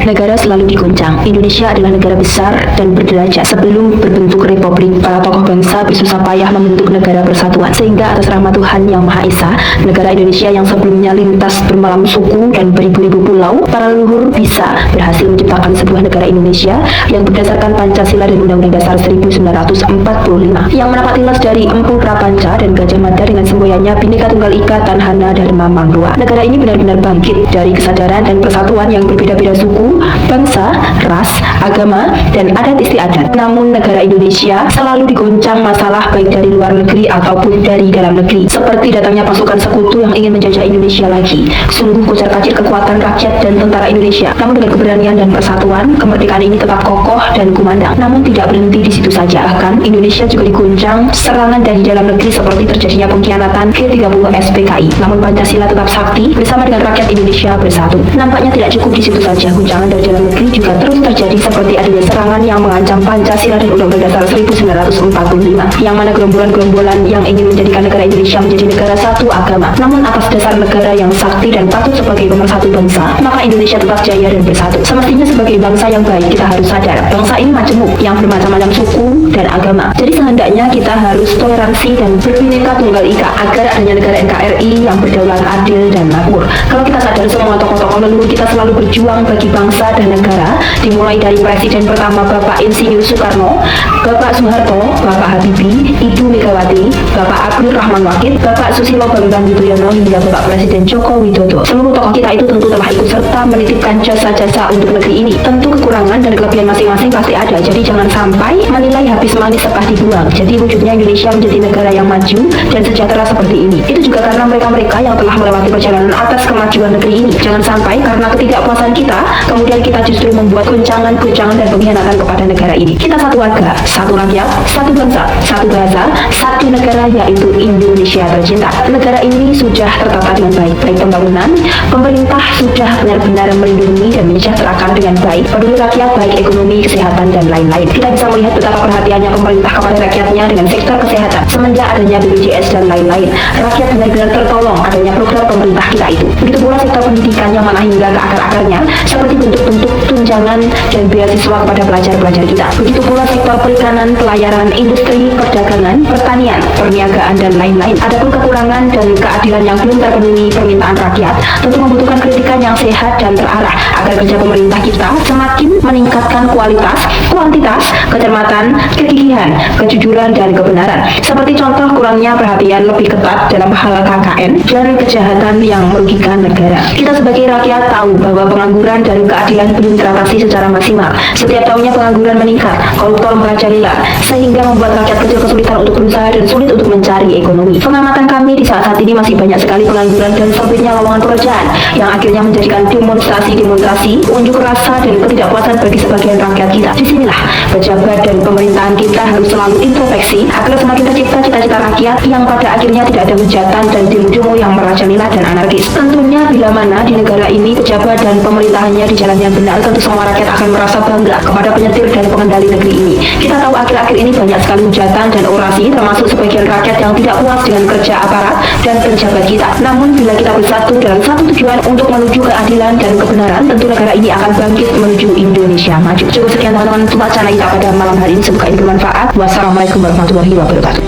Negara selalu diguncang. Indonesia adalah negara besar dan berderajat. Sebelum berbentuk republik, para tokoh bangsa bersusah payah membentuk negara persatuan. Sehingga atas rahmat Tuhan Yang Maha Esa, negara Indonesia yang sebelumnya lintas bermalam suku dan beribu-ribu pulau, para leluhur bisa berhasil menciptakan sebuah negara Indonesia yang berdasarkan Pancasila dan Undang-Undang Dasar 1945, yang menapati les dari Empu Prapanca dan Gajah Mada dengan semboyannya Bhinneka Tunggal Ika Tanhana Dharma Mangruwa. Negara ini benar-benar bangkit dari kesadaran dan persatuan yang berbeda-beda suku, bangsa, ras, agama, dan adat istiadat. Namun negara Indonesia selalu digoncang masalah baik dari luar negeri ataupun dari dalam negeri, seperti datangnya pasukan sekutu yang ingin menjajah Indonesia lagi. Sungguh kocar-kacir kekuatan rakyat dan tentara Indonesia. Namun dengan keberanian dan persatuan, kemerdekaan ini tetap kokoh dan kumandang. Namun tidak berhenti di situ saja. Bahkan Indonesia juga diguncang serangan dari dalam negeri seperti terjadinya pengkhianatan G30 SPKI. Namun Pancasila tetap sakti bersama dengan rakyat Indonesia bersatu. Nampaknya tidak cukup di situ saja. Guncangan dari dalam negeri juga terus terjadi seperti adanya serangan yang mengancam Pancasila dan Undang-Undang Dasar 1945, yang mana gerombolan-gerombolan yang ingin menjadikan negara Indonesia menjadi negara satu agama. Namun atas dasar negara yang sakti dan patut sebagai pemersatu bangsa, maka Indonesia tetap jaya dan bersatu. Semestinya sebagai bangsa yang baik, kita harus sadar bangsa ini majemuk yang bermacam-macam suku dan agama. Jadi sehendaknya kita harus toleransi dan berbhinneka tunggal ika agar adanya negara NKRI yang berdaulat, adil, dan makmur. Kalau kita sadar semua tokoh-tokoh leluhur kita selalu berjuang bagi bangsa dan negara, dimulai dari Presiden pertama Bapak Insinyur Soekarno, Bapak Soeharto, Bapak Habibie, Ibu Megawati, Bapak Abdul Rahman Wahid, Bapak Susilo Bambang Yudhoyono, hingga Bapak Presiden Joko Widodo. Seluruh tokoh kita itu tentu telah ikut serta menitipkan jasa-jasa untuk negeri ini. Tentu kekurangan dan kelebihan masing-masing pasti ada, jadi jangan sampai menilai habis manis sepah dibuang. Jadi wujudnya Indonesia menjadi negara yang maju dan sejahtera seperti ini. Itu juga karena mereka-mereka yang telah melewati perjalanan atas kemajuan negeri ini. Jangan sampai karena ketidakpuasan kita, kemudian kita justru membuat guncangan-guncangan dan pengkhianatan kepada negara ini. Kita satu warga, satu rakyat, satu bangsa, satu bahasa, satu negara, yaitu Indonesia tercinta. Negara ini sudah tertata dengan baik pembangunan, pemerintah sudah benar-benar melindungi dan mensejahterakan dengan baik, peduli rakyat baik ekonomi, kesehatan, dan lain-lain. Kita bisa melihat betapa perhatiannya pemerintah kepada rakyatnya dengan sektor kesehatan. Semenjak adanya BPJS dan lain-lain, rakyat benar-benar tertolong adanya program pemerintah kita itu. Begitu pula sektor pendidikan yang mana hingga ke akar-akarnya, seperti bentuk-bentuk tunjangan dan beasiswa kepada pelajar-pelajar kita. Begitu pula sektor perikanan, pelayaran, industri, perdagangan, pertanian, perniagaan, dan lain-lain. Adapun kekurangan dan keadilan yang belum terpenuhi permintaan rakyat, tentu membutuhkan kritikan yang sehat dan terarah agar kerja pemerintah kita semakin meningkatkan kualitas, kuantitas, kecermatan, kegigihan, kejujuran, dan kebenaran. Seperti contoh kurangnya perhatian lebih ketat dalam hal KKN dan kejahatan yang merugikan negara. Kita sebagai rakyat tahu bahwa pengangguran dan keadilan belum teratasi secara maksimal. Setiap tahunnya pengangguran meningkat, koruptor merajalela, sehingga membuat rakyat kecil kesulitan untuk berusaha dan sulit untuk mencari ekonomi. Pengamatan kami di saat ini masih banyak sekali pengangguran dan sempitnya lowongan pekerjaan yang akhirnya menjadikan demonstrasi, unjuk rasa, dan ketidakpuasan bagi sebagian rakyat kita. Disinilah pejabat dan pemerintahan kita harus selalu introspeksi agar semakin tercipta cita-cita rakyat yang pada akhirnya tidak ada hujatan dan demo yang merajalela dan anarkis. Tentunya bila mana di negara ini pejabat dan pemerintahannya di jalan yang benar, tentu semua rakyat akan merasa bangga kepada penyetir dan pengendali negeri ini. Kita tahu akhir-akhir ini banyak sekali hujatan dan orasi, termasuk sebagian rakyat yang tidak puas dengan kerja aparat dan pejabat kita. Namun bila kita bersatu dalam satu tujuan untuk menuju keadilan dan kebenaran, tentu negara ini akan bangkit menuju Indonesia maju. Cukup sekian teman-teman untuk wacana kita pada malam hari ini. Semoga ini bermanfaat. Wassalamualaikum warahmatullahi wabarakatuh.